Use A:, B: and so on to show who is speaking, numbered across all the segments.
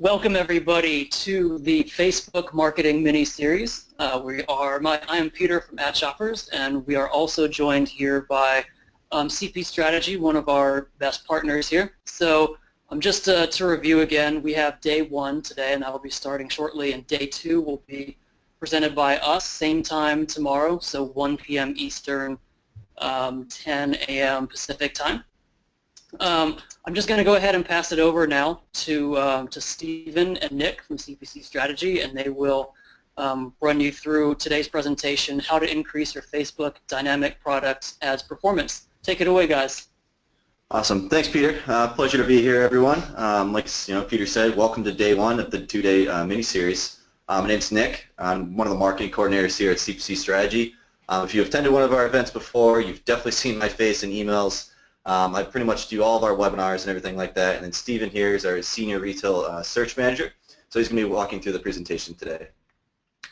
A: Welcome everybody to the Facebook Marketing Mini-Series. I am Peter from AddShoppers, and we are also joined here by CP Strategy, one of our best partners here. So just to review again, we have day 1 today, and that will be starting shortly, and day 2 will be presented by us, same time tomorrow, so 1 p.m. Eastern, 10 a.m. Pacific time. I'm just going to go ahead and pass it over now to Stephen and Nick from CPC Strategy, and they will run you through today's presentation, how to increase your Facebook dynamic product ads performance. Take it away, guys.
B: Awesome. Thanks, Peter. Pleasure to be here, everyone. Like Peter said, welcome to day 1 of the 2-day mini-series. My name's Nick. I'm one of the marketing coordinators here at CPC Strategy. If you've attended one of our events before, you've definitely seen my face in emails. I pretty much do all of our webinars and everything like that, and then Stephen here is our senior retail search manager, so he's going to be walking through the presentation today.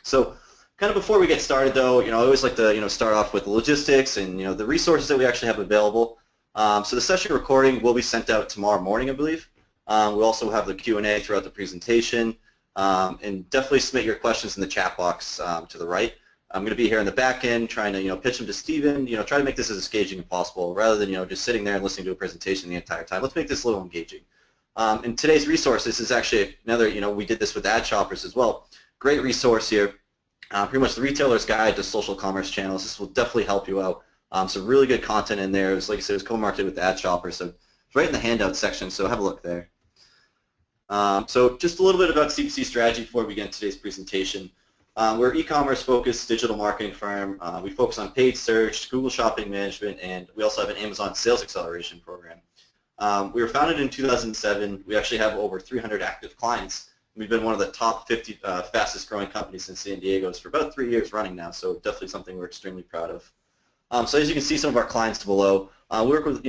B: So kind of before we get started though, I always like to start off with the logistics and the resources that we actually have available. So the session recording will be sent out tomorrow morning, I believe. We'll also have the Q&A throughout the presentation, and definitely submit your questions in the chat box to the right. I'm going to be here in the back end trying to pitch them to Stephen, try to make this as engaging as possible rather than just sitting there and listening to a presentation the entire time. Let's make this a little engaging. And today's resource, this is actually another, we did this with AddShoppers as well. Great resource here. Pretty much the retailer's guide to social commerce channels. This will definitely help you out. Some really good content in there. It was, like I said, it was co-marketed with AddShoppers, so it's right in the handout section, so have a look there. So just a little bit about CPC Strategy before we begin today's presentation. We're an e-commerce focused digital marketing firm. We focus on paid search, Google Shopping Management, and we also have an Amazon Sales Acceleration program. We were founded in 2007. We actually have over 300 active clients. We've been one of the top 50 fastest growing companies in San Diego for about 3 years running now, so definitely something we're extremely proud of. So as you can see some of our clients below, we work with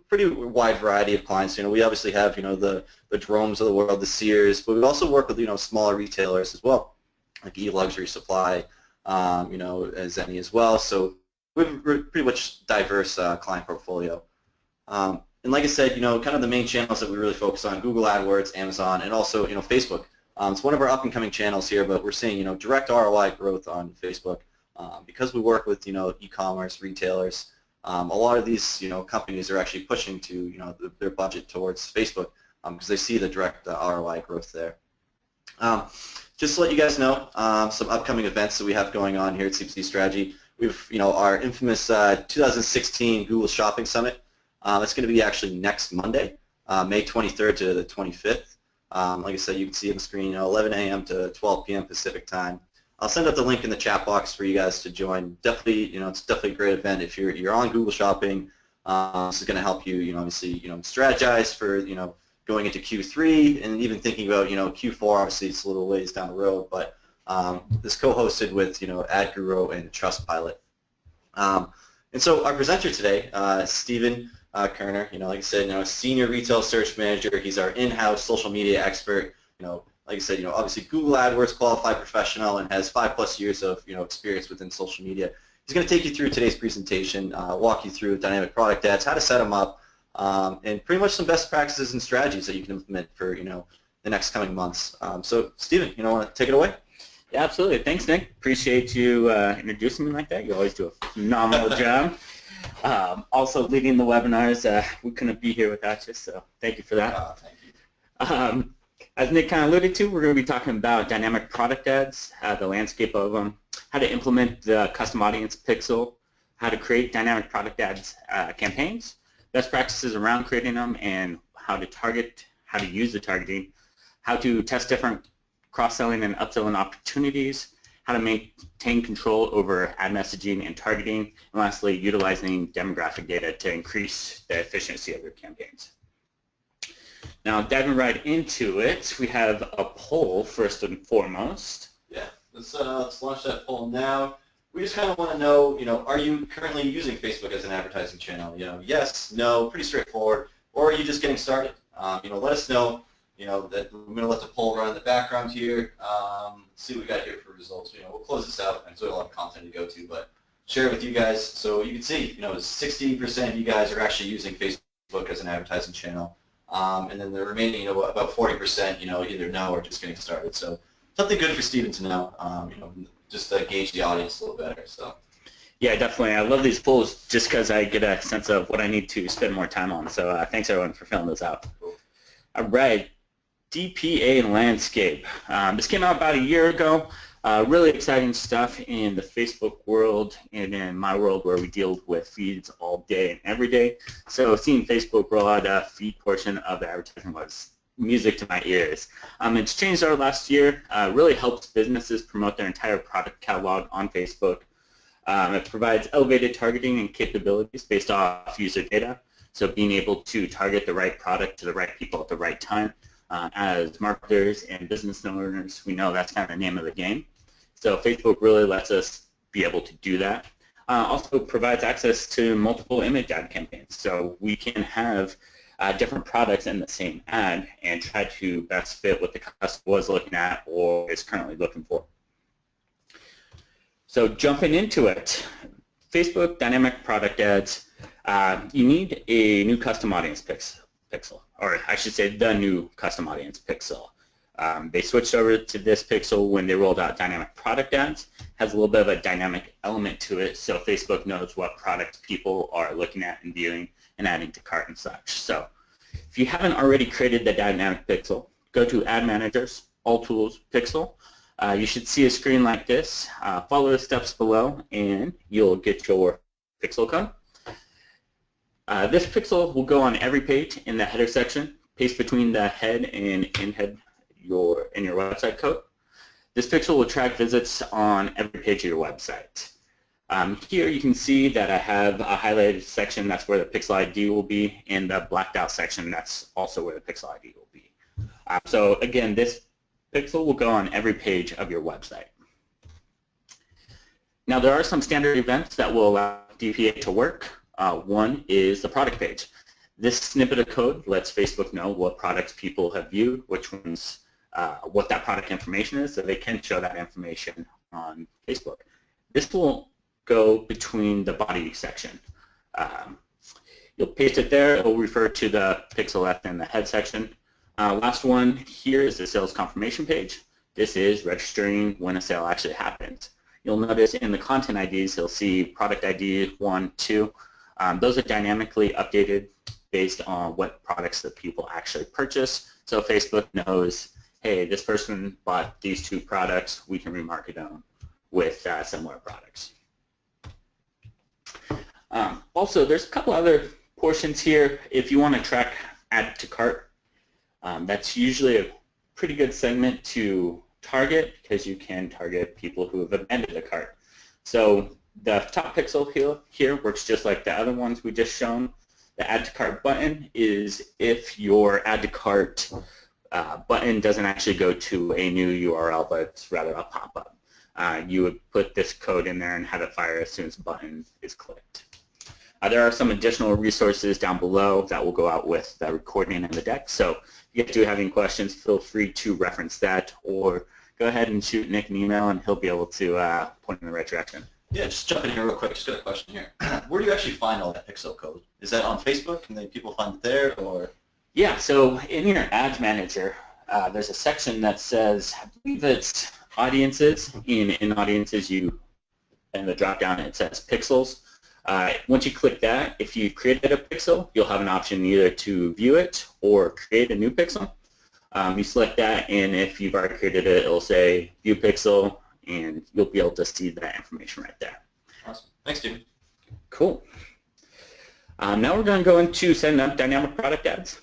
B: pretty wide variety of clients. We obviously have the Dromes of the world, the Sears, but we also work with smaller retailers as well, like E-Luxury Supply, as any as well. So we have a pretty much diverse client portfolio. And like I said, kind of the main channels that we really focus on: Google AdWords, Amazon, and also Facebook. It's one of our up-and-coming channels here, but we're seeing direct ROI growth on Facebook because we work with e-commerce retailers. A lot of these companies are actually pushing to their budget towards Facebook because they see the direct ROI growth there. Just to let you guys know, some upcoming events that we have going on here at CPC Strategy. We've, our infamous 2016 Google Shopping Summit. It's going to be actually next Monday, May 23rd to the 25th. Like I said, you can see on the screen, 11 a.m. to 12 p.m. Pacific time. I'll send out the link in the chat box for you guys to join. Definitely, it's definitely a great event if you're on Google Shopping. This is going to help you, obviously, strategize for, going into Q3 and even thinking about, Q4. Obviously, it's a little ways down the road, but this co-hosted with, AdGuru and Trustpilot. And so our presenter today, Stephen Kerner, like I said, senior retail search manager. He's our in-house social media expert. Like I said, obviously Google AdWords qualified professional and has 5+ years of, experience within social media. He's going to take you through today's presentation, walk you through dynamic product ads, how to set them up, and pretty much some best practices and strategies that you can implement for the next coming months. So Stephen, want to take it away?
C: Yeah, absolutely. Thanks, Nick. Appreciate you introducing me like that. You always do a phenomenal job. Also leading the webinars. We couldn't be here without you, so thank you for that.
B: Thank you.
C: As Nick kind of alluded to, we're going to be talking about dynamic product ads, the landscape of them, how to implement the custom audience pixel, how to create dynamic product ads campaigns, best practices around creating them, and how to target, how to use the targeting, how to test different cross-selling and upselling opportunities, how to maintain control over ad messaging and targeting, and lastly, utilizing demographic data to increase the efficiency of your campaigns. Now, diving right into it, we have a poll first and foremost.
B: Yeah, let's launch that poll now. We just kind of want to know, are you currently using Facebook as an advertising channel? Yes, no, pretty straightforward. Or are you just getting started? Let us know. That we're going to let the poll run in the background here. See what we got here for results. We'll close this out. There's a lot of content to go to, but share it with you guys so you can see. 60% of you guys are actually using Facebook as an advertising channel. and then the remaining, about 40%, either no or just getting started. So something good for Steven to know, just to gauge the audience a little better. So.
C: Yeah, definitely. I love these polls just because I get a sense of what I need to spend more time on. So thanks everyone for filling those out. All right, DPA landscape. This came out about a year ago. Really exciting stuff in the Facebook world and in my world where we deal with feeds all day and every day. So seeing Facebook roll out a feed portion of the advertising was music to my ears. It's changed our last year. Really helps businesses promote their entire product catalog on Facebook. It provides elevated targeting and capabilities based off user data. So being able to target the right product to the right people at the right time. As marketers and business owners, we know that's kind of the name of the game. So Facebook really lets us be able to do that. Also provides access to multiple image ad campaigns. So we can have different products in the same ad and try to best fit what the customer was looking at or is currently looking for. So jumping into it, Facebook dynamic product ads, you need a new custom audience pixel, or I should say the new custom audience pixel. They switched over to this pixel when they rolled out dynamic product ads. Has a little bit of a dynamic element to it, so Facebook knows what products people are looking at and viewing and adding to cart and such. So if you haven't already created the dynamic pixel, go to Ad Managers, All Tools, Pixel. You should see a screen like this. Follow the steps below and you'll get your pixel code. This pixel will go on every page in the header section, paste between the head and in-head in your website code. This pixel will track visits on every page of your website. Here you can see that I have a highlighted section, that's where the pixel ID will be, and the blacked out section, that's also where the pixel ID will be. So again, this pixel will go on every page of your website. Now there are some standard events that will allow DPA to work. One is the product page. This snippet of code lets Facebook know what products people have viewed, which ones, what that product information is, so they can show that information on Facebook. This will go between the body section. You'll paste it there. It will refer to the pixel left in the head section. Last one here is the sales confirmation page. This is registering when a sale actually happens. You'll notice in the content IDs, you'll see product ID 1, 2. Those are dynamically updated based on what products that people actually purchase. So Facebook knows, hey, this person bought these 2 products. We can remarket them with similar products. Also, there's a couple other portions here. If you want to track add to cart, that's usually a pretty good segment to target because you can target people who have abandoned a cart. So the top pixel here works just like the other ones we just shown. The add to cart button is if your add to cart button doesn't actually go to a new URL, but it's rather a pop-up. You would put this code in there and have it fire as soon as the button is clicked. There are some additional resources down below that will go out with the recording and the deck. So if you do have any questions, feel free to reference that or go ahead and shoot Nick an email and he'll be able to point in the right direction.
B: Yeah, just jump in here real quick. Just got a question here. Where do you actually find all that pixel code? Is that on Facebook and then people find it there, or?
C: Yeah, so in your ads manager, there's a section that says, I believe it's audiences. In audiences, in the drop down it says pixels. Once you click that, if you created a pixel, you'll have an option either to view it or create a new pixel. You select that, and if you've already created it, it'll say view pixel, and you'll be able to see that information right there.
B: Awesome. Thanks, Steven.
C: Cool. Now we're going to go into setting up dynamic product ads.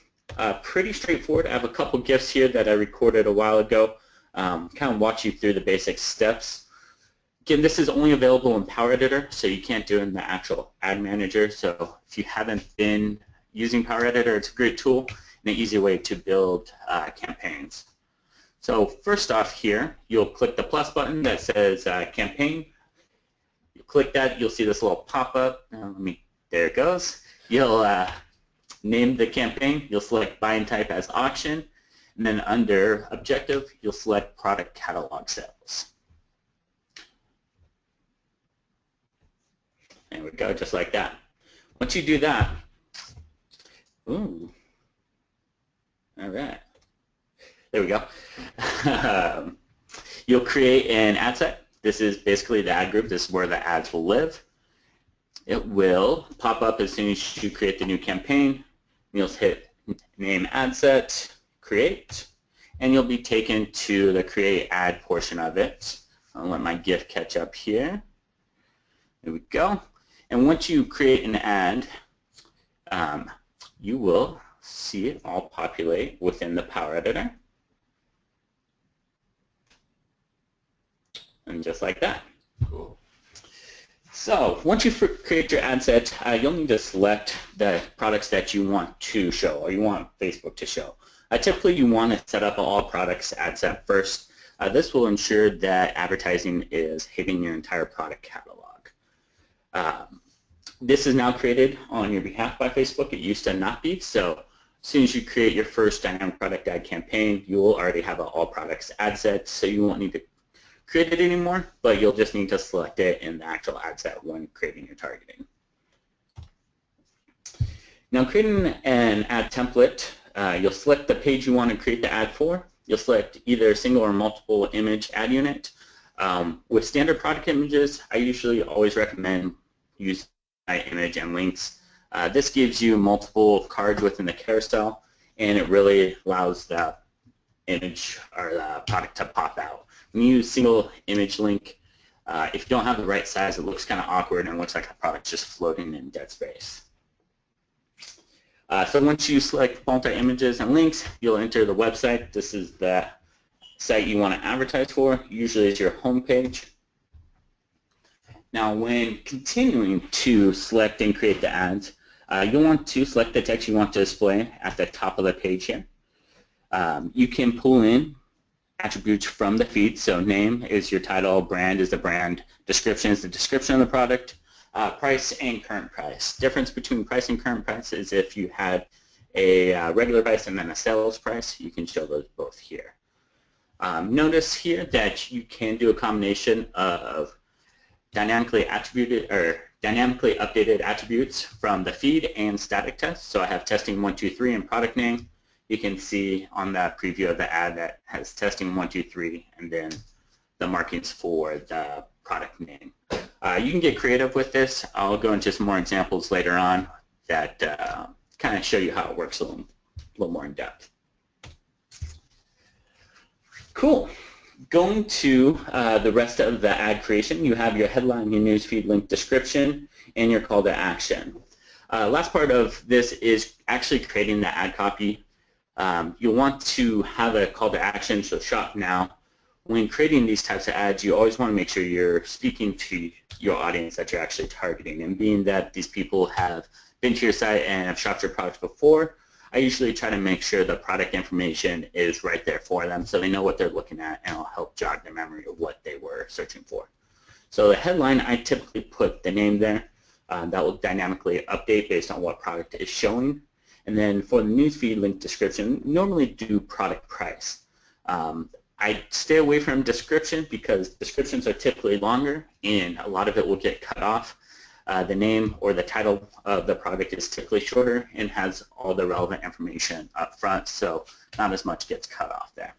C: Pretty straightforward. I have a couple GIFs here that I recorded a while ago. Kind of walk you through the basic steps. Again, this is only available in Power Editor, so you can't do it in the actual ad manager. So if you haven't been using Power Editor, it's a great tool and an easy way to build campaigns. So first off here, you'll click the plus button that says campaign. You click that, you'll see this little pop-up. There it goes. You'll name the campaign. You'll select buying type as auction. And then under objective, you'll select product catalog sales. There we go, just like that. Once you do that, All right. There we go. You'll create an ad set. This is basically the ad group. This is where the ads will live. It will pop up as soon as you create the new campaign. You'll hit name ad set, create, and you'll be taken to the create ad portion of it. I'll let my GIF catch up here. There we go. And once you create an ad, you will see it all populate within the Power Editor. And just like that.
B: Cool.
C: So once you create your ad set, you'll need to select the products that you want to show or you want Facebook to show. Typically, you want to set up an all products ad set first. This will ensure that advertising is hitting your entire product catalog. This is now created on your behalf by Facebook. It used to not be, so as soon as you create your first dynamic product ad campaign, you will already have an all products ad set, so you won't need to create it anymore, but you'll just need to select it in the actual ad set when creating your targeting. Now, creating an ad template, you'll select the page you want to create the ad for. You'll select either a single or multiple image ad unit. With standard product images, I usually always recommend using image and links. This gives you multiple cards within the carousel, and it really allows the image or the product to pop out. When you use single image link, if you don't have the right size, it looks kind of awkward and looks like the product's just floating in dead space. So once you select multi-images and links, you'll enter the website. This is the site you want to advertise for. Usually it's your home page. Now, when continuing to select and create the ads, you'll want to select the text you want to display at the top of the page here. You can pull in attributes from the feed. So name is your title, brand is the brand, description is the description of the product, price and current price. Difference between price and current price is if you had a regular price and then a sales price, you can show those both here. Notice here that you can do a combination of dynamically attributed or dynamically updated attributes from the feed and static tests. So I have testing 1, 2, 3 and product name. You can see on the preview of the ad that has testing 1, 2, 3 and then the markings for the product name. You can get creative with this. I'll go into some more examples later on that kind of show you how it works a little more in depth. Cool. Going to the rest of the ad creation, you have your headline, your newsfeed link description, and your call to action. Last part of this is actually creating the ad copy. You'll want to have a call to action, so shop now. When creating these types of ads, you always want to make sure you're speaking to your audience that you're actually targeting. And being that these people have been to your site and have shopped your products before, I usually try to make sure the product information is right there for them so they know what they're looking at, and it'll help jog their memory of what they were searching for. So the headline, I typically put the name there. That will dynamically update based on what product is showing. And then for the newsfeed link description, normally do product price. I stay away from description because descriptions are typically longer and a lot of it will get cut off. The name or the title of the product is typically shorter and has all the relevant information up front, so not as much gets cut off there.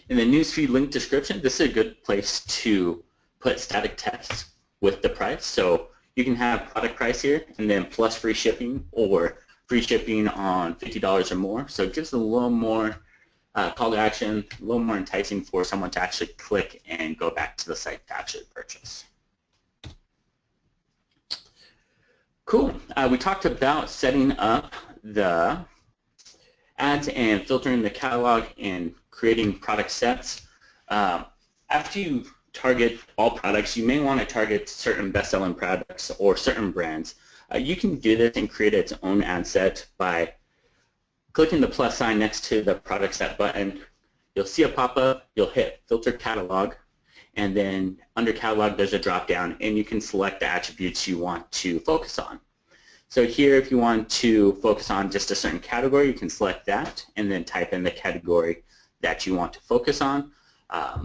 C: In the newsfeed link description, this is a good place to put static text with the price. So you can have product price here and then plus free shipping or free shipping on $50 or more. So it gives a little more call to action, a little more enticing for someone to actually click and go back to the site to actually purchase. Cool. We talked about setting up the ads and filtering the catalog and creating product sets. After you target all products, you may want to target certain best-selling products or certain brands. You can do this and create its own ad set by clicking the plus sign next to the product set button. You'll see a pop-up. You'll hit filter catalog, and then under catalog there's a drop-down, and you can select the attributes you want to focus on. So here, if you want to focus on just a certain category, you can select that and then type in the category that you want to focus on.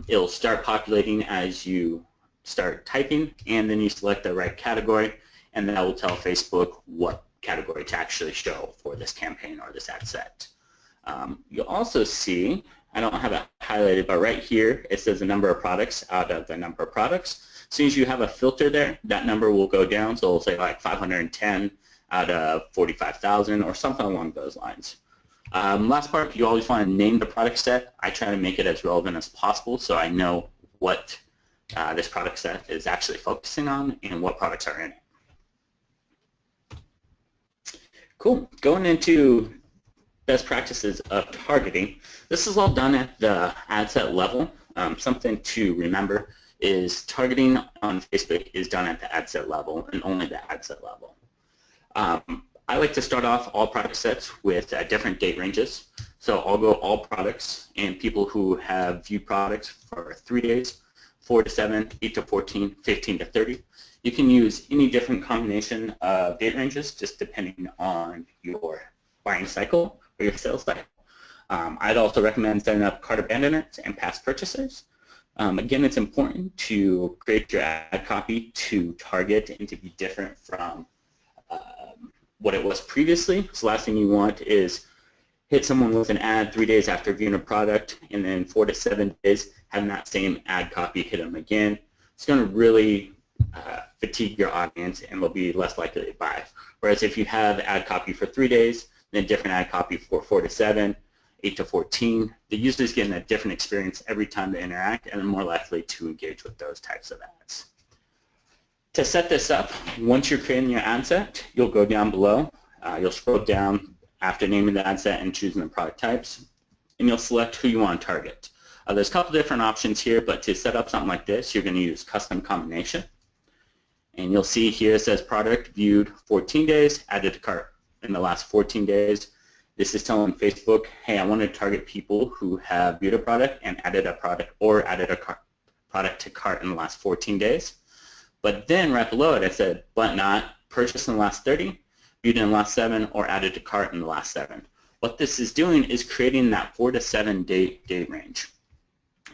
C: It'll start populating as you start typing, and then you select the right category, and that will tell Facebook what category to actually show for this campaign or this ad set. You'll also see, I don't have it highlighted, but right here it says the number of products out of the number of products. As soon as you have a filter there, that number will go down, so it'll say like 510 out of 45,000 or something along those lines. Last part, you always want to name the product set. I try to make it as relevant as possible so I know what this product set is actually focusing on and what products are in it. Cool. Going into best practices of targeting. This is all done at the ad set level. Something to remember is targeting on Facebook is done at the ad set level and only the ad set level. I like to start off all product sets with different date ranges. So I'll go all products and people who have viewed products for 3 days, 4 to 7, 8 to 14, 15 to 30. You can use any different combination of date ranges just depending on your buying cycle or your sales cycle. I'd also recommend setting up cart abandoners and past purchasers. Again, it's important to create your ad copy to target and to be different from what it was previously. So the last thing you want is hit someone with an ad 3 days after viewing a product and then 4 to 7 days having that same ad copy hit them again. It's going to really fatigue your audience and they'll be less likely to buy. Whereas if you have ad copy for 3 days, then different ad copy for 4 to 7, 8 to 14, the user is getting a different experience every time they interact and are more likely to engage with those types of ads. To set this up, once you're creating your ad set, you'll go down below. You'll scroll down after naming the ad set and choosing the product types, and you'll select who you want to target. There's a couple different options here, but to set up something like this, you're going to use custom combination. And you'll see here it says product viewed 14 days, added to cart in the last 14 days. This is telling Facebook, hey, I want to target people who have viewed a product and added a product or added a product to cart in the last 14 days. But then right below it, I said, but not purchased in the last 30, viewed in the last 7, or added to cart in the last 7. What this is doing is creating that 4 to 7 date range.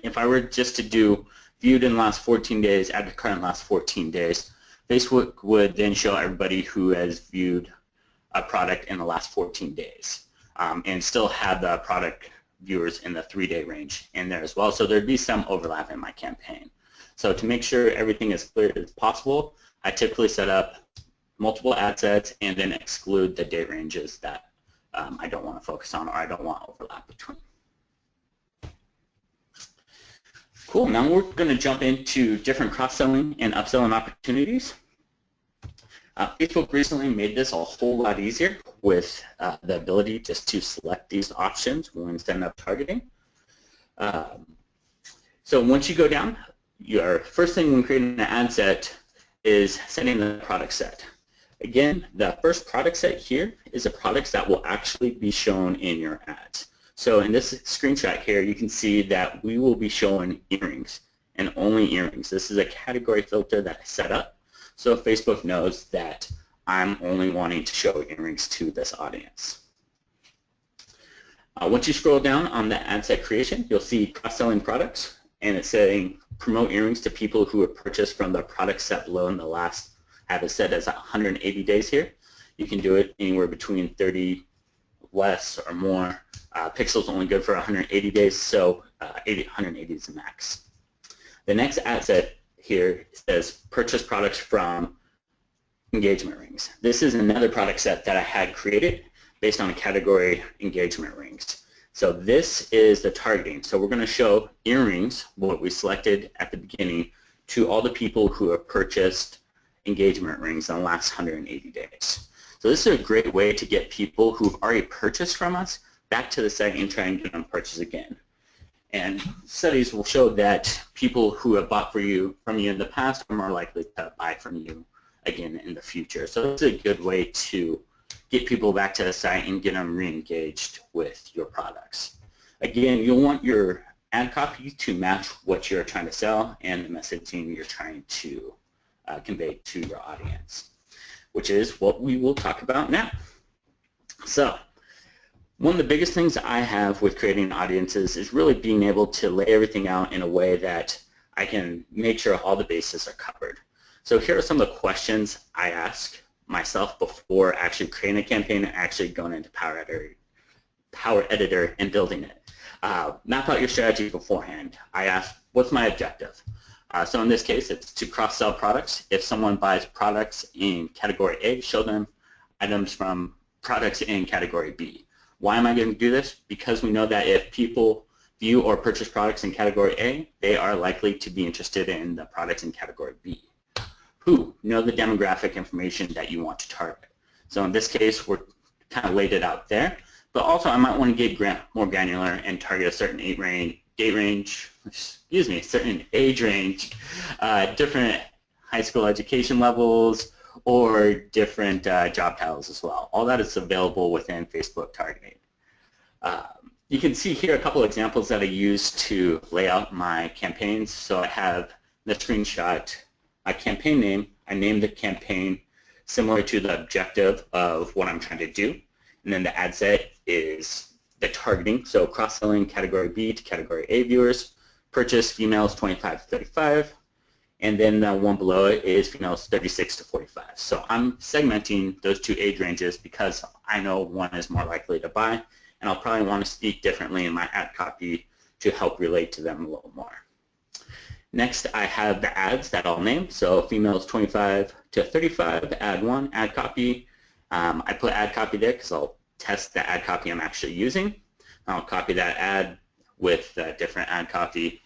C: If I were just to do viewed in the last 14 days, added to cart in the last 14 days, Facebook would then show everybody who has viewed a product in the last 14 days and still have the product viewers in the 3-day range in there as well. So there'd be some overlap in my campaign. So to make sure everything is clear as possible, I typically set up multiple ad sets and then exclude the date ranges that I don't want to focus on or I don't want overlap between. Cool, now we're going to jump into different cross-selling and upselling opportunities. Facebook recently made this a whole lot easier with the ability just to select these options when setting up targeting. So once you go down, your first thing when creating an ad set is setting the product set. Again, the first product set here is the products that will actually be shown in your ads. So in this screenshot here, you can see that we will be showing earrings and only earrings. This is a category filter that I set up so Facebook knows that I'm only wanting to show earrings to this audience. Once you scroll down on the ad set creation, you'll see cross-selling products, and it's saying promote earrings to people who have purchased from the product set below in the last, I have it set as 180 days here. You can do it anywhere between 30 less or more. Pixel's only good for 180 days, so 180 is the max. The next ad set here says purchase products from engagement rings. This is another product set that I had created based on a category engagement rings. So this is the targeting. So we're going to show earrings, what we selected at the beginning, to all the people who have purchased engagement rings in the last 180 days. So this is a great way to get people who've already purchased from us back to the site and try and get them to purchase again. And studies will show that people who have bought from you in the past are more likely to buy from you again in the future. So it's a good way to get people back to the site and get them re-engaged with your products. Again, you'll want your ad copy to match what you're trying to sell and the messaging you're trying to convey to your audience, which is what we will talk about now. So one of the biggest things I have with creating audiences is really being able to lay everything out in a way that I can make sure all the bases are covered. So here are some of the questions I ask myself before actually creating a campaign and actually going into Power Editor power editor and building it. Map out your strategy beforehand. I asked, what's my objective? So in this case, it's to cross-sell products. If someone buys products in category A, show them items from products in category B. Why am I going to do this? Because we know that if people view or purchase products in category A, they are likely to be interested in the products in category B. Who? Know the demographic information that you want to target. So in this case, we're kind of laid it out there. But also, I might want to get more granular and target a certain age range, different high school education levels, or different job titles as well. All that is available within Facebook targeting. You can see here a couple examples that I use to lay out my campaigns. So I have the screenshot, a campaign name. I named the campaign similar to the objective of what I'm trying to do. And then the ad set is the targeting, so cross-selling category B to category A viewers, purchase females 25 to 35, and then the one below it is females 36 to 45. So I'm segmenting those two age ranges because I know one is more likely to buy, and I'll probably want to speak differently in my ad copy to help relate to them a little more. Next, I have the ads that I'll name, so females 25 to 35, ad 1, ad copy. I put ad copy there because I'll test the ad copy I'm actually using. I'll copy that ad with a different ad copy.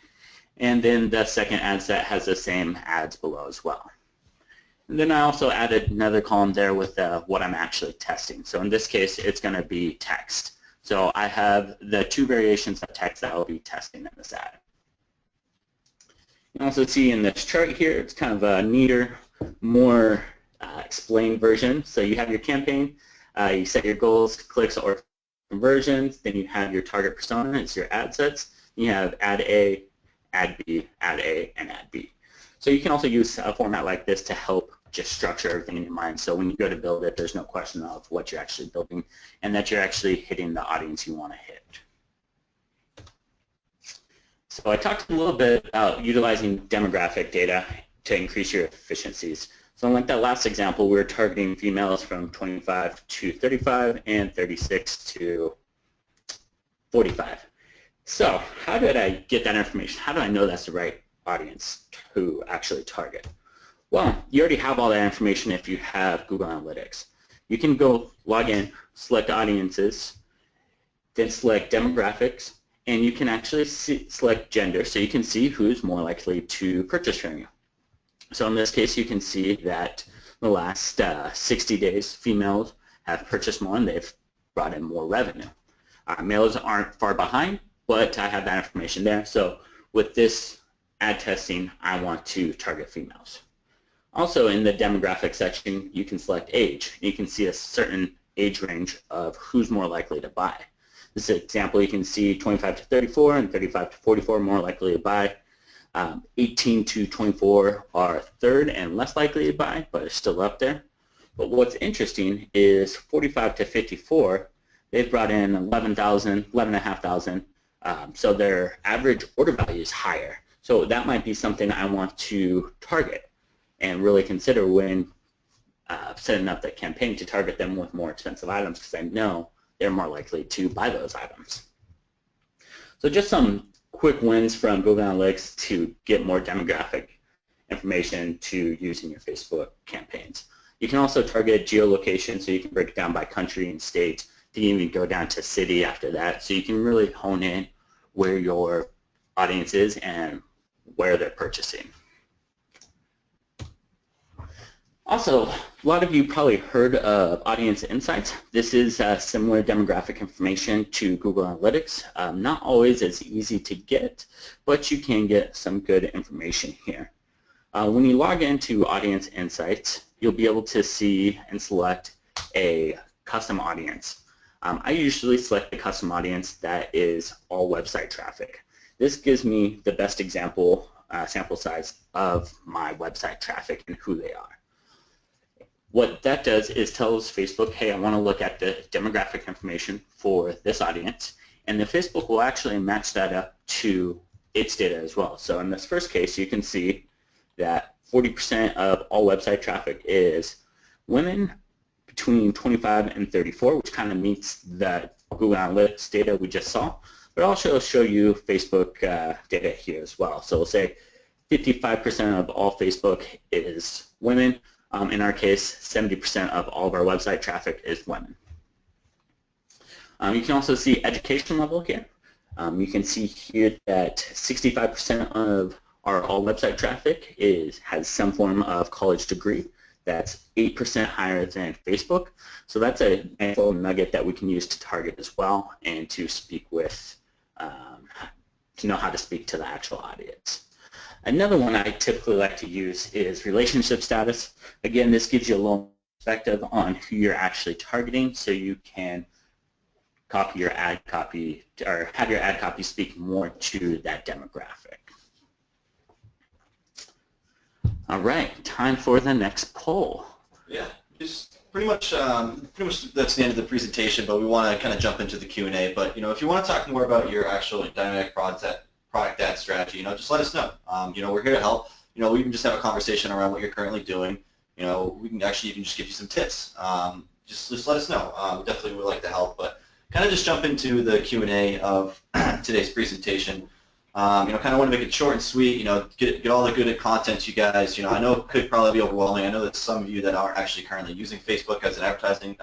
C: And then the second ad set has the same ads below as well. And then I also added another column there with what I'm actually testing. So in this case, it's going to be text. So I have the two variations of text that I'll be testing in this ad. You can also see in this chart here, it's kind of a neater, more explained version. So you have your campaign, you set your goals, clicks, or conversions, then you have your target persona, it's your ad sets, you have ad A, ad B, ad A, and ad B. So you can also use a format like this to help just structure everything in your mind, so when you go to build it, there's no question of what you're actually building and that you're actually hitting the audience you want to hit. So I talked a little bit about utilizing demographic data to increase your efficiencies. So like that last example, we were targeting females from 25 to 35 and 36 to 45. So how did I get that information? How do I know that's the right audience to actually target? Well, you already have all that information if you have Google Analytics. You can go log in, select audiences, then select demographics, and you can actually select gender, so you can see who's more likely to purchase from you. So in this case, you can see that the last 60 days, females have purchased more and they've brought in more revenue. Males aren't far behind, but I have that information there. So with this ad testing, I want to target females. Also in the demographic section, you can select age. You can see a certain age range of who's more likely to buy. This example, you can see 25 to 34 and 35 to 44 more likely to buy. 18 to 24 are third and less likely to buy, but are still up there. But what's interesting is 45 to 54, they've brought in 11,500. So their average order value is higher. So that might be something I want to target and really consider when setting up the campaign to target them with more expensive items, because I know they're more likely to buy those items. So just some quick wins from Google Analytics to get more demographic information to use in your Facebook campaigns. You can also target geolocation, so you can break it down by country and state. You can even go down to city after that, so you can really hone in where your audience is and where they're purchasing. Also, a lot of you probably heard of Audience Insights. This is similar demographic information to Google Analytics. Not always as easy to get, but you can get some good information here. When you log into Audience Insights, you'll be able to see and select a custom audience. I usually select the custom audience that is all website traffic. This gives me the best example, sample size of my website traffic and who they are. What that does is tells Facebook, hey, I want to look at the demographic information for this audience, and then Facebook will actually match that up to its data as well. So in this first case, you can see that 40% of all website traffic is women between 25 and 34, which kind of meets the Google Analytics data we just saw, but I'll also show you Facebook data here as well. So we'll say 55% of all Facebook is women. In our case, 70% of all of our website traffic is women. You can also see education level here. You can see here that 65% of our all website traffic has some form of college degree. That's 8% higher than Facebook. So that's a little nugget that we can use to target as well and to speak with, to know how to speak to the actual audience. Another one I typically like to use is relationship status. Again, this gives you a little perspective on who you're actually targeting, so you can copy your ad copy or have your ad copy speak more to that demographic. All right, time for the next poll.
B: Yeah, just pretty much that's the end of the presentation, but we want to kind of jump into the Q&A. But if you want to talk more about your actual dynamic product ad strategy, just let us know. We're here to help. We can just have a conversation around what you're currently doing. We can actually even just give you some tips. Just let us know. We definitely would like to help. But kind of just jump into the Q&A of today's presentation. Kind of want to make it short and sweet. Get all the good content, you guys. I know it could probably be overwhelming. I know that some of you that aren't actually currently using Facebook as an advertising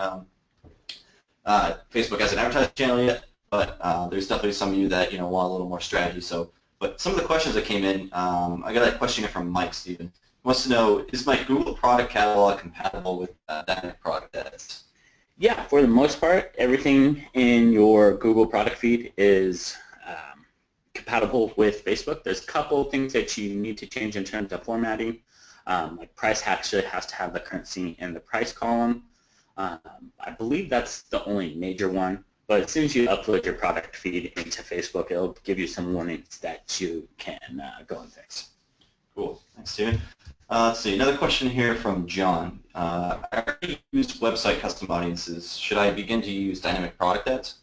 B: channel yet, but there's definitely some of you that want a little more strategy. So, but some of the questions that came in, I got a question here from Mike Steven. He wants to know, is my Google product catalog compatible with dynamic product ads?
C: Yeah, for the most part, everything in your Google product feed is compatible with Facebook. There's a couple of things that you need to change in terms of formatting. Like price actually has to have the currency in the price column. I believe that's the only major one. But as soon as you upload your product feed into Facebook, it'll give you some warnings that you can go and fix.
B: Cool. Thanks, Steven. Let's see. Another question here from John. I already use website custom audiences. Should I begin to use dynamic product ads?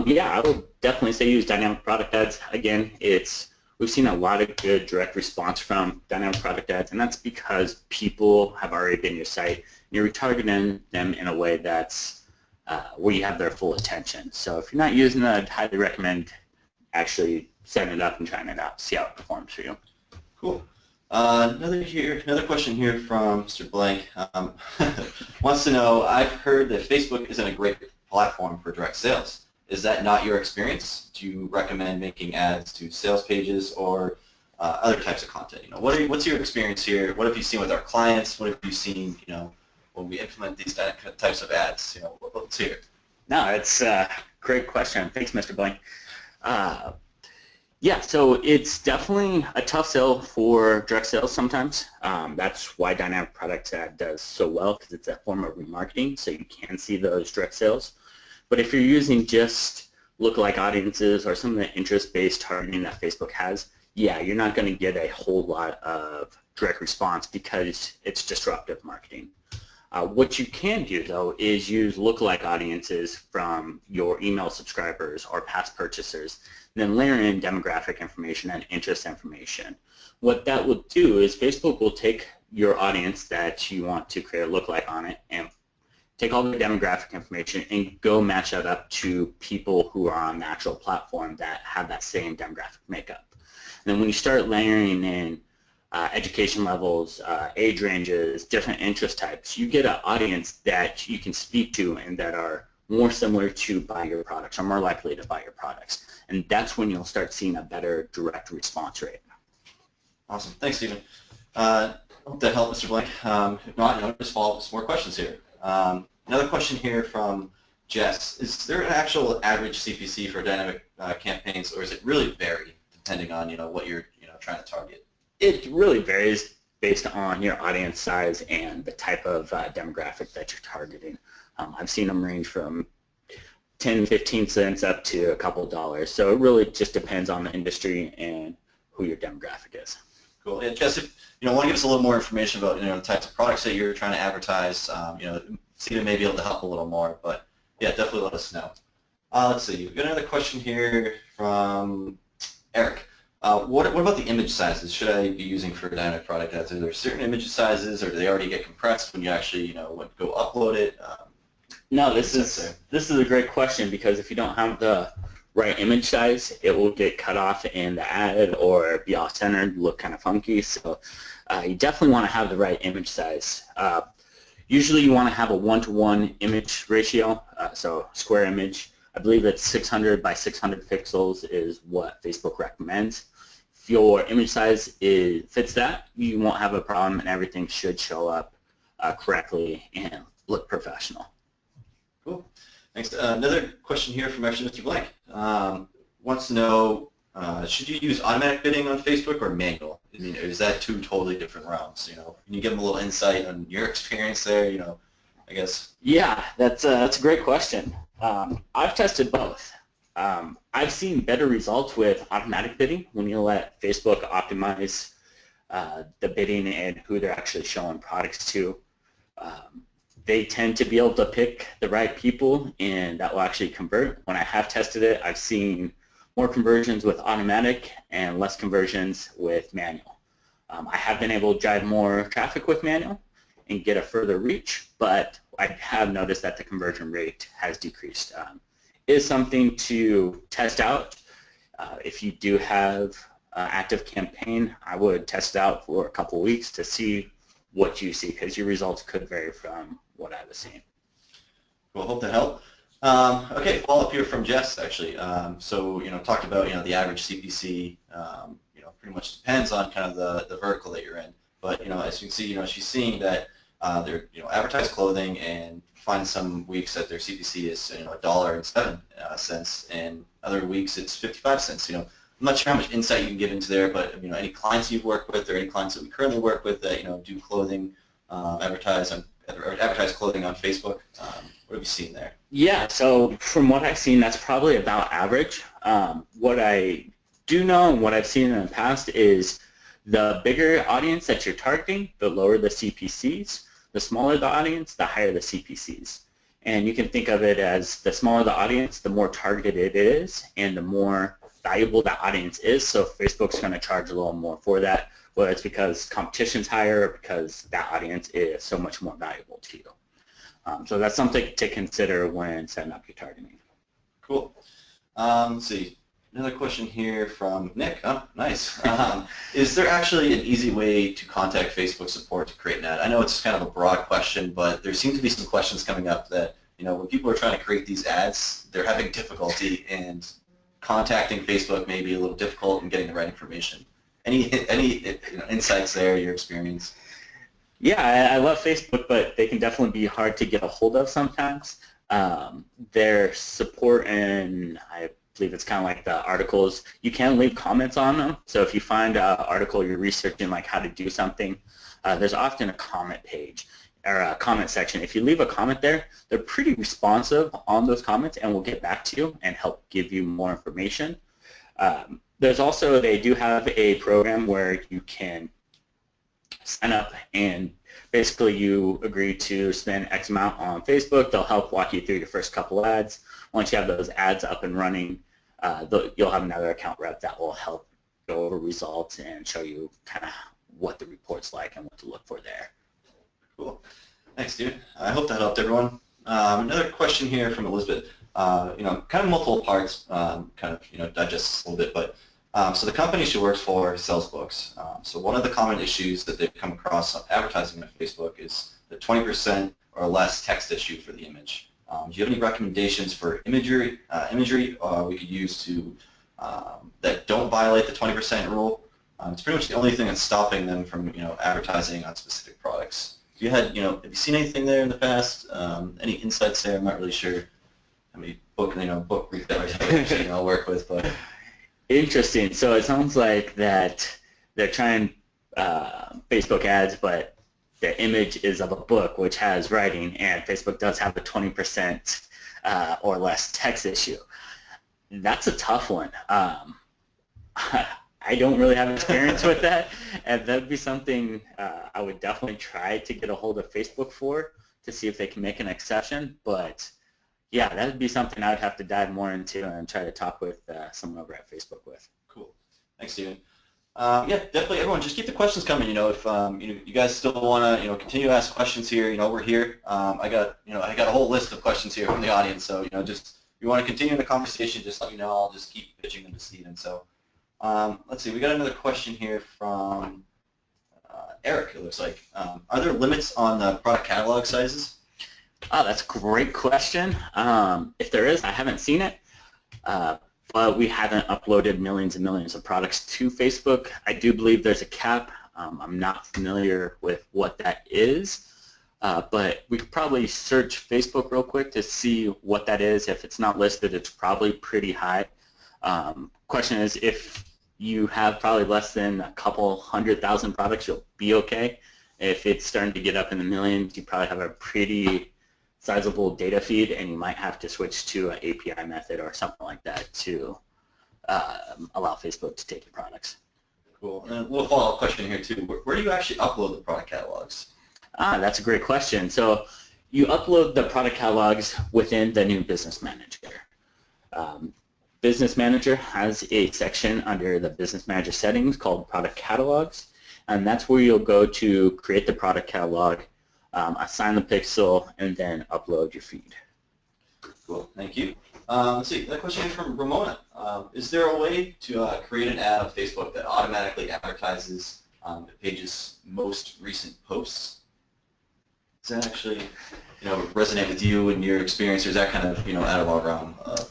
C: Yeah, I would definitely say use dynamic product ads. Again, we've seen a lot of good direct response from dynamic product ads, and that's because people have already been your site. You're retargeting them in a way that's where you have their full attention. So if you're not using it, I'd highly recommend actually setting it up and trying it out, see how it performs for you.
B: Cool. Another question here from Mr. Blank wants to know, I've heard that Facebook isn't a great platform for direct sales. Is that not your experience? Do you recommend making ads to sales pages or other types of content? What's your experience here? What have you seen with our clients? What have you seen, when we implement these types of ads? Let's hear it.
C: No, it's a great question. Thanks, Mr. Blank. Yeah, so it's definitely a tough sell for direct sales sometimes. That's why dynamic product ad does so well, because it's a form of remarketing, so you can see those direct sales. But if you're using just lookalike audiences or some of the interest-based targeting that Facebook has, yeah, you're not going to get a whole lot of direct response because it's disruptive marketing. What you can do, though, is use lookalike audiences from your email subscribers or past purchasers, then layer in demographic information and interest information. What that will do is Facebook will take your audience that you want to create a lookalike on it and take all the demographic information and go match that up to people who are on the actual platform that have that same demographic makeup. And then when you start layering in education levels, age ranges, different interest types, you get an audience that you can speak to and that are more similar to buy your products or more likely to buy your products. And that's when you'll start seeing a better direct response rate.
B: Awesome. Thanks, Stephen. Hope that helped, Mr. Blank. If not, just follow up with some more questions here. Another question here from Jess. Is there an actual average CPC for dynamic campaigns, or is it really vary depending on what you're trying to target?
C: It really varies based on your audience size and the type of demographic that you're targeting. I've seen them range from 10, 15 cents up to a couple of dollars. So it really just depends on the industry and who your demographic is.
B: Cool. And Jess, if want to give us a little more information about the types of products that you're trying to advertise, Stephen may be able to help a little more, but yeah, definitely let us know. Let's see. We've got another question here from Eric. What about the image sizes? Should I be using for dynamic product ads? Are there certain image sizes, or do they already get compressed when you actually go upload it?
C: No, this is a great question, because if you don't have the right image size, it will get cut off in the ad or be off-centered, look kind of funky. So you definitely want to have the right image size. Usually you want to have a 1-to-1 image ratio, so square image. I believe it's 600 by 600 pixels is what Facebook recommends. If your image size fits that, you won't have a problem, and everything should show up correctly and look professional.
B: Cool. Thanks. Another question here from actually Mr. Blank. Wants to know, should you use automatic bidding on Facebook or manual? I mean, is that two totally different realms? You know, can you give them a little insight on your experience there? You know, I guess.
C: Yeah, that's a great question. I've tested both. I've seen better results with automatic bidding when you let Facebook optimize the bidding and who they're actually showing products to. They tend to be able to pick the right people, and that will actually convert. When I have tested it, I've seen more conversions with automatic and less conversions with manual. I have been able to drive more traffic with manual and get a further reach, but I have noticed that the conversion rate has decreased. It is something to test out. If you do have an active campaign, I would test it out for a couple weeks to see what you see, because your results could vary from what I was seeing.
B: Well, hope that helped. Okay, follow up here from Jess actually. So talked about the average CPC. Pretty much depends on kind of the vertical that you're in. But as you can see, she's seeing that they're advertised clothing, and find some weeks that their CPC is $1.07, and other weeks it's 55 cents. I'm not sure how much insight you can give into there, but any clients you've worked with or any clients that we currently work with that do clothing, advertise clothing on Facebook. What have you seen there?
C: Yeah, so from what I've seen, that's probably about average. What I do know and what I've seen in the past is the bigger audience that you're targeting, the lower the CPCs. The smaller the audience, the higher the CPCs. And you can think of it as the smaller the audience, the more targeted it is, and the more valuable that audience is. So Facebook's going to charge a little more for that, whether it's because competition's higher or because that audience is so much more valuable to you. So that's something to consider when setting up your targeting.
B: Cool. Let's see. Another question here from Nick. Oh, nice. Is there actually an easy way to contact Facebook support to create an ad? I know it's kind of a broad question, but there seem to be some questions coming up that, when people are trying to create these ads, they're having difficulty, and contacting Facebook may be a little difficult in getting the right information. Any insights there, your experience?
C: Yeah, I love Facebook, but they can definitely be hard to get a hold of sometimes. Their support, and I believe it's kind of like the articles, you can leave comments on them. So if you find an article you're researching, like how to do something, there's often a comment page or a comment section. If you leave a comment there, they're pretty responsive on those comments and will get back to you and help give you more information. There's also, they do have a program where you can sign up, and basically you agree to spend X amount on Facebook. They'll help walk you through your first couple ads. Once you have those ads up and running, you'll have another account rep that will help go over results and show you kind of what the report's like and what to look for there.
B: Cool. Thanks, dude. I hope that helped everyone. Another question here from Elizabeth. Kind of multiple parts, digest this a little bit, but so the company she works for sells books. So one of the common issues that they've come across on advertising on Facebook is the 20% or less text issue for the image. Do you have any recommendations for imagery we could use to that don't violate the 20% rule? It's pretty much the only thing that's stopping them from advertising on specific products. Have you seen anything there in the past? Any insights there? I'm not really sure how many book retailers I'll work with, but.
C: Interesting. So it sounds like that they're trying Facebook ads, but the image is of a book which has writing, and Facebook does have a 20% or less text issue. That's a tough one. I don't really have experience with that, and that would be something I would definitely try to get a hold of Facebook for to see if they can make an exception. But yeah, that would be something I would have to dive more into and try to talk with someone over at Facebook with.
B: Cool. Thanks, Steven. Yeah, definitely. Everyone, just keep the questions coming. If you guys still want to continue to ask questions here, we're here. I got a whole list of questions here from the audience. So just if you want to continue the conversation, just let me know. I'll just keep pitching them to Steven. So let's see. We got another question here from Eric. It looks like. Are there limits on the product catalog sizes?
C: Oh, that's a great question. If there is, I haven't seen it. But we haven't uploaded millions and millions of products to Facebook. I do believe there's a cap. I'm not familiar with what that is, but we could probably search Facebook real quick to see what that is. If it's not listed, it's probably pretty high. Question is, if you have probably less than a couple 100,000 products, you'll be okay. If it's starting to get up in the millions, you probably have a pretty sizable data feed, and you might have to switch to an API method or something like that to allow Facebook to take your products.
B: Cool. And a little follow-up question here too. Where do you actually upload the product catalogs?
C: That's a great question. So you upload the product catalogs within the new Business Manager. Business Manager has a section under the Business Manager settings called Product Catalogs, and that's where you'll go to create the product catalog, assign the pixel, and then upload your feed.
B: Cool, thank you. Let's see, that question is from Ramona. Is there a way to create an ad on Facebook that automatically advertises the page's most recent posts? Does that actually resonate with you and your experience, or is that kind of out of our realm of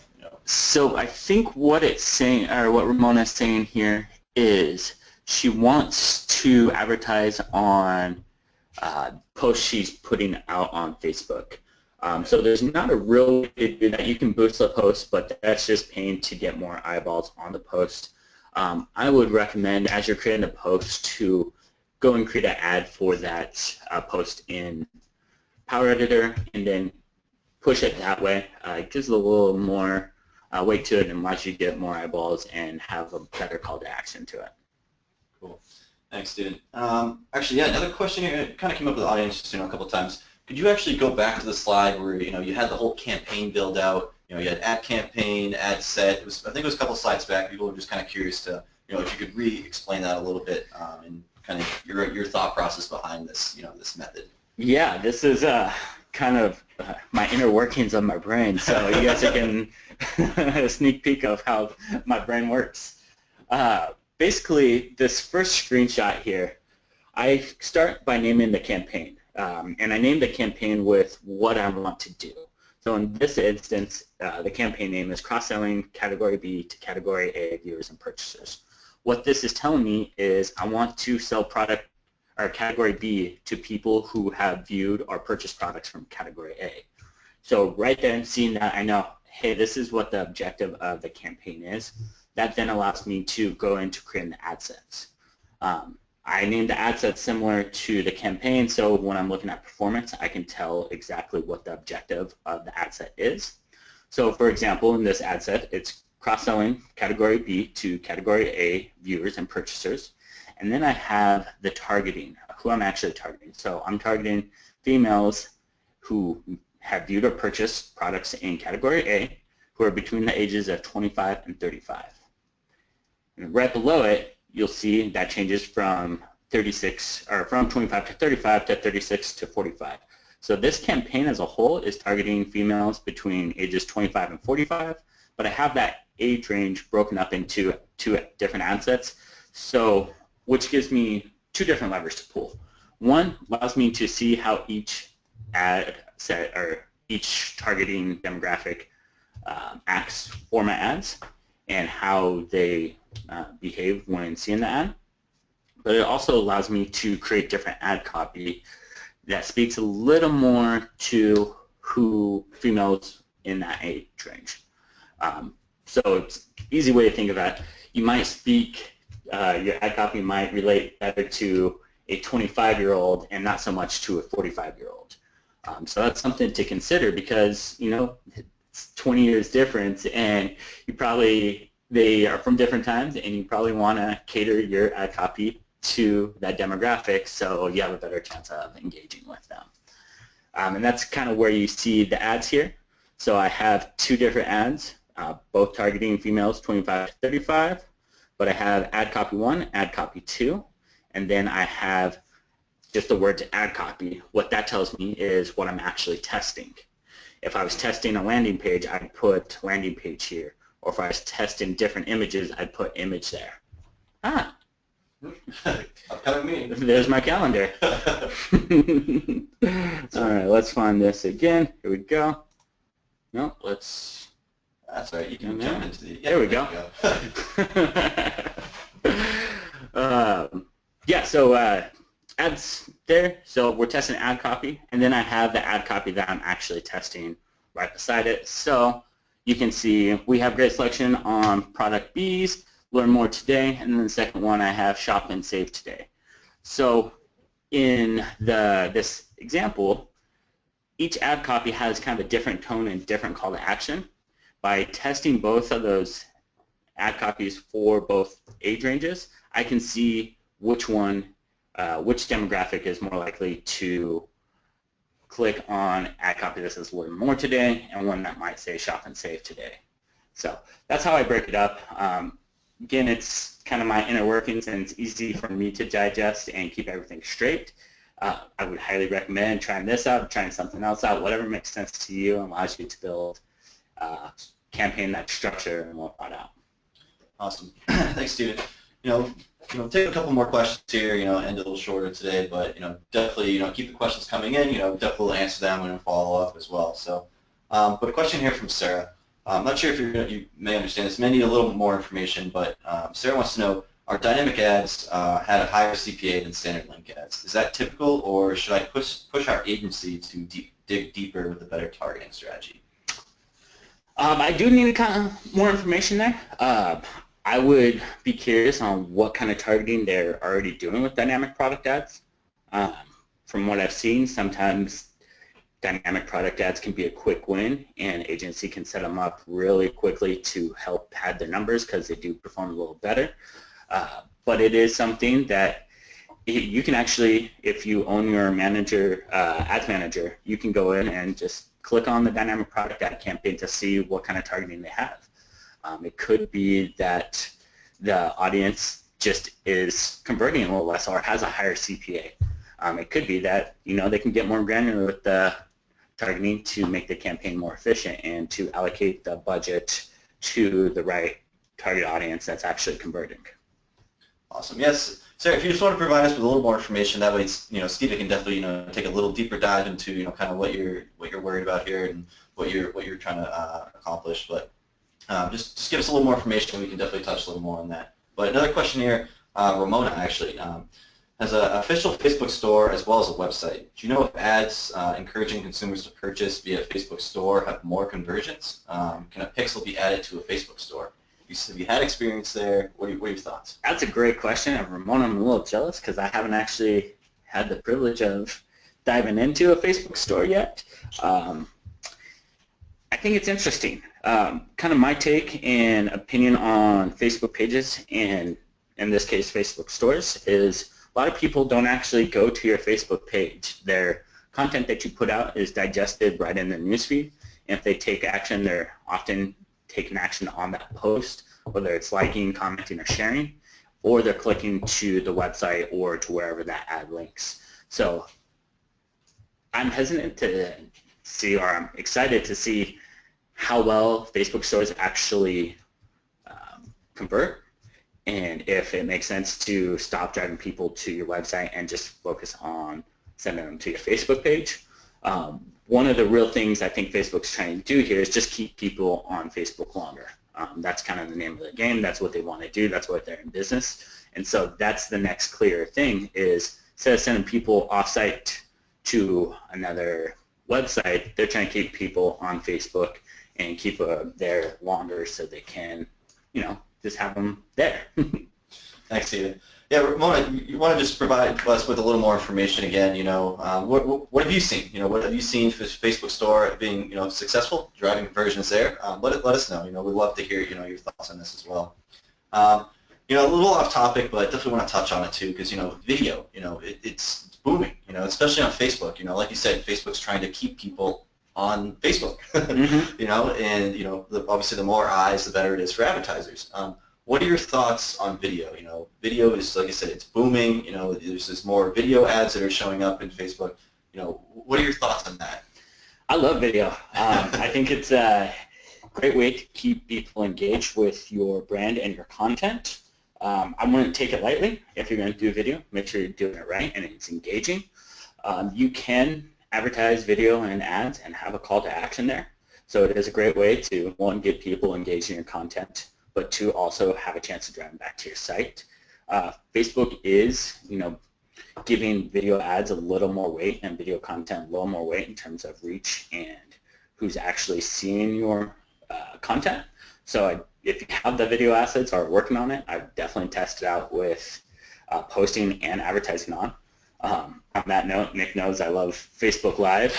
C: So I think what it's saying, or what Ramona's saying here, is she wants to advertise on posts she's putting out on Facebook. So there's not a real way to do that. You can boost the post, but that's just paying to get more eyeballs on the post. I would recommend, as you're creating a post, to go and create an ad for that post in Power Editor, and then push it that way. It gives a little more weight to it and lets you get more eyeballs and have a better call to action to it.
B: Cool. Thanks, Steven. Actually, yeah, another question here. It kind of came up with the audience just, a couple of times. Could you actually go back to the slide where you had the whole campaign build out? You had ad campaign, ad set. I think it was a couple of slides back. People were just kind of curious to, if you could re-explain that a little bit and kind of your thought process behind this, this method.
C: Yeah, this is kind of my inner workings of my brain. So you guys are getting a sneak peek of how my brain works. Basically, this first screenshot here, I start by naming the campaign. And I named the campaign with what I want to do. So in this instance, the campaign name is Cross-Selling Category B to Category A viewers and purchasers. What this is telling me is I want to sell product or Category B to people who have viewed or purchased products from Category A. So right then, seeing that, I know, hey, this is what the objective of the campaign is. That then allows me to go into creating the ad sets. I named the ad set similar to the campaign, so when I'm looking at performance, I can tell exactly what the objective of the ad set is. So for example, in this ad set, it's cross-selling Category B to Category A viewers and purchasers. And then I have the targeting, who I'm actually targeting. So I'm targeting females who have viewed or purchased products in Category A who are between the ages of 25 and 35. And right below it, you'll see that changes from 25 to 35 to 36 to 45. So this campaign as a whole is targeting females between ages 25 and 45, but I have that age range broken up into two different ad sets, so which gives me two different levers to pull. One allows me to see how each ad set or each targeting demographic acts for my ads and how they behave when seeing the ad. But it also allows me to create different ad copy that speaks a little more to who females in that age range. So it's an easy way to think of that. You might speak, your ad copy might relate better to a 25-year-old and not so much to a 45-year-old. So that's something to consider because, it's 20 years difference and they are from different times and you probably want to cater your ad copy to that demographic so you have a better chance of engaging with them. And that's kind of where you see the ads here. So I have two different ads, both targeting females 25 to 35. but I have ad copy 1, ad copy 2, and then I have just the words ad copy. What that tells me is what I'm actually testing. If I was testing a landing page, I'd put landing page here. Or if I was testing different images, I'd put image there. Ah.
B: Upcoming meeting.
C: There's my calendar. All right, let's find this again. Here we go. No, let's...
B: That's right. You can jump into the...
C: Yeah, there we go. Yeah, so ads there. So we're testing ad copy, and then I have the ad copy that I'm actually testing right beside it. So you can see we have great selection on product B's, learn more today, and then the second one I have shop and save today. So in this example, each ad copy has kind of a different tone and different call to action. By testing both of those ad copies for both age ranges, I can see which one, which demographic is more likely to click on ad copy that says learn more today and one that might say shop and save today. So that's how I break it up. Again, it's kind of my inner workings, and it's easy for me to digest and keep everything straight. I would highly recommend trying this out, trying something else out, whatever makes sense to you and allows you to build a campaign that's structured and well thought out.
B: Awesome. Thanks, Steven. Take a couple more questions here, end a little shorter today, but, definitely, keep the questions coming in, definitely answer them and follow up as well. So, but a question here from Sarah. I'm not sure if you may understand this, may need a little more information, but Sarah wants to know, are dynamic ads had a higher CPA than standard link ads? Is that typical, or should I push our agency to dig deeper with a better targeting strategy?
C: I do need kind of more information there. I would be curious on what kind of targeting they're already doing with dynamic product ads. From what I've seen, sometimes dynamic product ads can be a quick win, and agency can set them up really quickly to help pad their numbers because they do perform a little better. But it is something that you can actually, if you own your ads manager, you can go in and just click on the dynamic product ad campaign to see what kind of targeting they have. It could be that the audience just is converting a little less or has a higher CPA. It could be that they can get more granular with the targeting to make the campaign more efficient and to allocate the budget to the right target audience that's actually converting.
B: Awesome. Yes, Sarah, if you just want to provide us with a little more information, that way, Steve can definitely take a little deeper dive into kind of what you're worried about here and what you're trying to accomplish. But just give us a little more information. We can definitely touch a little more on that. But another question here, Ramona actually has an official Facebook store as well as a website. Do you know if ads encouraging consumers to purchase via Facebook store have more conversions? Can a pixel be added to a Facebook store? Have you had experience there? What are your thoughts?
C: That's a great question, and Ramona, I'm a little jealous because I haven't actually had the privilege of diving into a Facebook store yet. I think it's interesting. Kind of my take and opinion on Facebook pages, and in this case Facebook stores, is a lot of people don't actually go to your Facebook page. Their content that you put out is digested right in the newsfeed, and if they take action, they're often taking action on that post, whether it's liking, commenting, or sharing, or they're clicking to the website or to wherever that ad links. So I'm hesitant to see, or I'm excited to see how well Facebook stores actually convert, and if it makes sense to stop driving people to your website and just focus on sending them to your Facebook page. One of the real things I think Facebook's trying to do here is just keep people on Facebook longer. That's kind of the name of the game. That's what they want to do. That's what they're in business. And so that's the next clear thing is instead of sending people off-site to another website, they're trying to keep people on Facebook and keep there longer so they can, just have them there.
B: Thanks, Steven. Yeah, Ramona, you want to just provide us with a little more information again, what have you seen? What have you seen for Facebook store being, successful, driving conversions there? Let us know. We'd love to hear, your thoughts on this as well. A little off topic, but I definitely want to touch on it too, because, video, it's booming, especially on Facebook. Like you said, Facebook's trying to keep people on Facebook,
C: Mm-hmm.
B: and, obviously the more eyes, the better it is for advertisers. what are your thoughts on video? You know, video is, like I said, it's booming. You know, there's more video ads that are showing up in Facebook. You know, what are your thoughts on that?
C: I love video. I think it's a great way to keep people engaged with your brand and your content. I wouldn't take it lightly. If you're going to do video, make sure you're doing it right and it's engaging. You can advertise video and ads and have a call to action there. So it is a great way to, one, get people engaged in your content, but two, also have a chance to drive them back to your site. Facebook is, you know, giving video ads a little more weight and video content a little more weight in terms of reach and who's actually seeing your content. So if you have the video assets or are working on it, I've definitely tested out with posting and advertising on. On that note, Nick knows I love Facebook Live.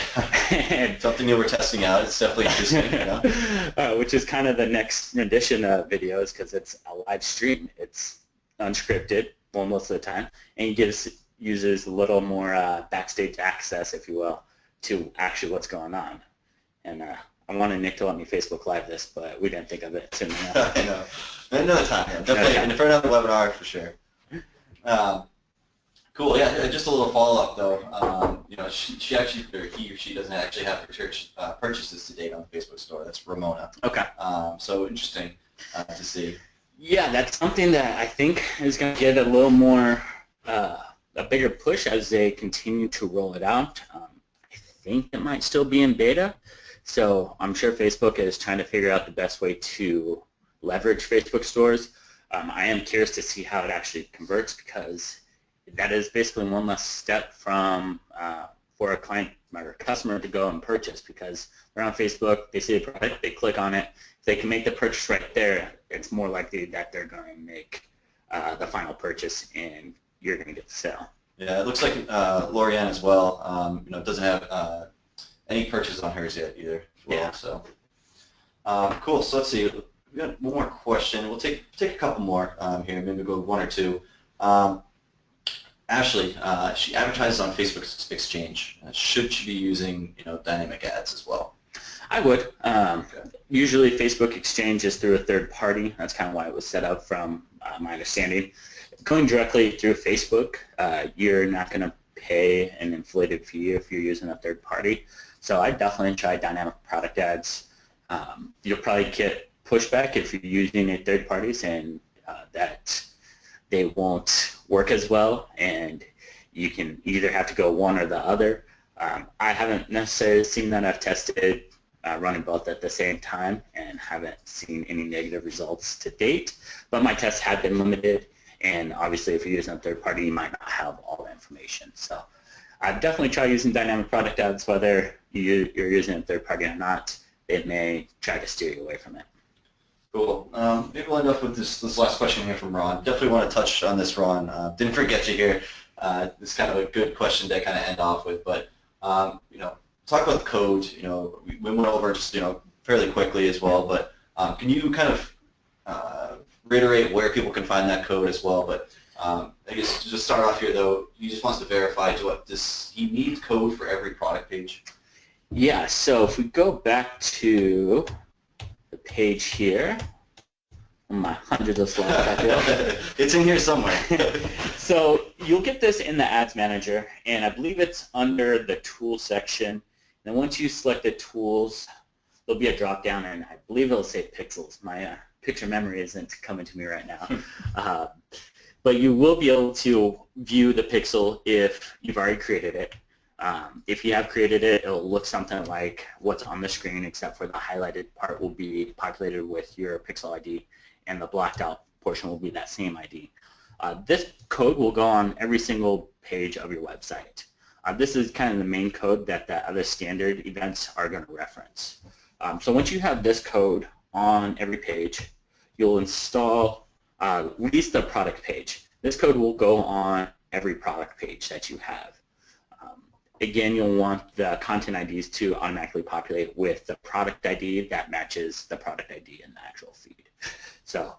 B: Something new we're testing out. It's definitely interesting. You know?
C: Which is kind of the next rendition of videos because it's a live stream. It's unscripted, well, most of the time, and you get users a little more backstage access, if you will, to actually what's going on. And I wanted Nick to let me Facebook Live this, but we didn't think of it soon enough.
B: I know. Another time, yeah. Definitely, and for another webinar, for sure. Cool. Yeah. Just a little follow-up though. You know, she actually, or he or she doesn't actually have purchases to date on the Facebook store. That's Ramona.
C: Okay.
B: So interesting to see.
C: Yeah, that's something that I think is going to get a little more, a bigger push as they continue to roll it out. I think it might still be in beta, so I'm sure Facebook is trying to figure out the best way to leverage Facebook stores. I am curious to see how it actually converts because that is basically one less step from for a client or a customer to go and purchase because they're on Facebook, they see the product, they click on it. If they can make the purchase right there, it's more likely that they're going to make the final purchase and you're going to get the sale.
B: Yeah, it looks like Lorianne as well. You know, doesn't have any purchases on hers yet either. As well,
C: yeah.
B: So cool. So let's see. We got one more question. We'll take a couple more here. Maybe go one or two. Ashley, she advertises on Facebook Exchange. Should she be using, you know, dynamic ads as well?
C: I would. Usually Facebook Exchange is through a third party. That's kind of why it was set up from my understanding. Going directly through Facebook, you're not going to pay an inflated fee if you're using a third party. So I definitely try dynamic product ads. You'll probably get pushback if you're using a third party saying that they won't work as well and you can either have to go one or the other. I haven't necessarily seen that. I've tested running both at the same time and haven't seen any negative results to date, but my tests have been limited and obviously if you're using a third party you might not have all the information. So I'd definitely try using dynamic product ads whether you're using a third party or not. It may try to steer you away from it.
B: Cool. Maybe we'll end up with this last question here from Ron. Definitely want to touch on this, Ron. Didn't forget you here. This is kind of a good question to kind of end off with, but you know, talk about the code. You know, we went over just, you know, fairly quickly as well, but can you kind of reiterate where people can find that code as well? But I guess to just start off here though, he just wants to verify he needs code for every product page?
C: Yeah. So if we go back to the page here, my hundreds of slides, I feel.
B: It's in here somewhere.
C: So you'll get this in the Ads Manager, and I believe it's under the Tools section. And once you select the Tools, there'll be a drop-down, and I believe it'll say Pixels. My picture memory isn't coming to me right now. But you will be able to view the pixel if you've already created it. If you have created it, it'll look something like what's on the screen, except for the highlighted part will be populated with your pixel ID, and the blacked out portion will be that same ID. This code will go on every single page of your website. This is kind of the main code that the other standard events are going to reference. So once you have this code on every page, you'll install at least the product page. This code will go on every product page that you have. Again, you'll want the content IDs to automatically populate with the product ID that matches the product ID in the actual feed. So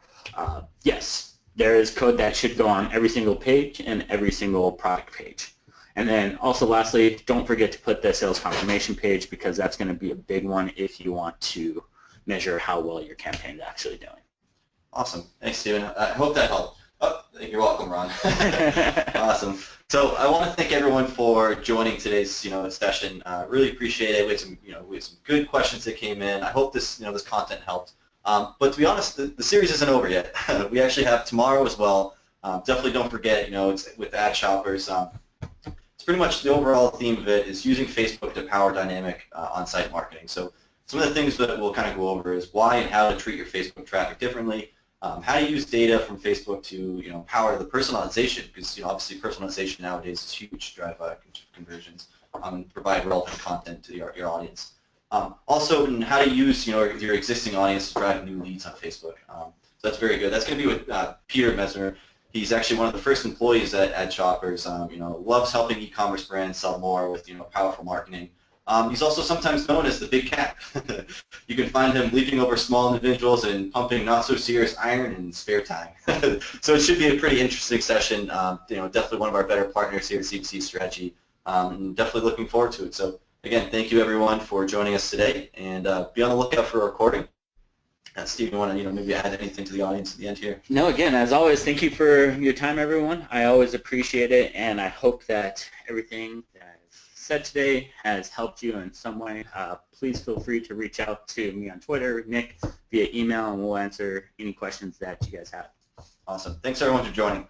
C: yes, there is code that should go on every single page and every single product page. And then also lastly, don't forget to put the sales confirmation page because that's going to be a big one if you want to measure how well your campaign is actually doing.
B: Awesome. Thanks, Steven. I hope that helped. Oh, you're welcome, Ron. Awesome. So I want to thank everyone for joining today's session. Really appreciate it. We had some good questions that came in. I hope this this content helped. But to be honest, the series isn't over yet. We actually have tomorrow as well. Definitely don't forget. It's with AddShoppers. It's pretty much the overall theme of it is using Facebook to power dynamic on-site marketing. So some of the things that we'll kind of go over is why and how to treat your Facebook traffic differently. How to use data from Facebook to power the personalization, because obviously personalization nowadays is huge to drive conversions and provide relevant content to your audience. Also, and how to use your existing audience to drive new leads on Facebook. So that's very good. That's going to be with Peter Messmer. He's actually one of the first employees at AddShoppers. Loves helping e-commerce brands sell more with powerful marketing. He's also sometimes known as the Big Cat. You can find him leaping over small individuals and pumping not-so-serious iron in spare time. So it should be a pretty interesting session. Definitely one of our better partners here at CPC Strategy. Definitely looking forward to it. So again, thank you everyone for joining us today, and be on the lookout for a recording. Steve, you want to maybe add anything to the audience at the end here?
C: No, again, as always, thank you for your time, everyone. I always appreciate it, and I hope that everything that I've said today has helped you in some way. Please feel free to reach out to me on Twitter, Nick, via email, and we'll answer any questions that you guys have.
B: Awesome. Thanks everyone for joining.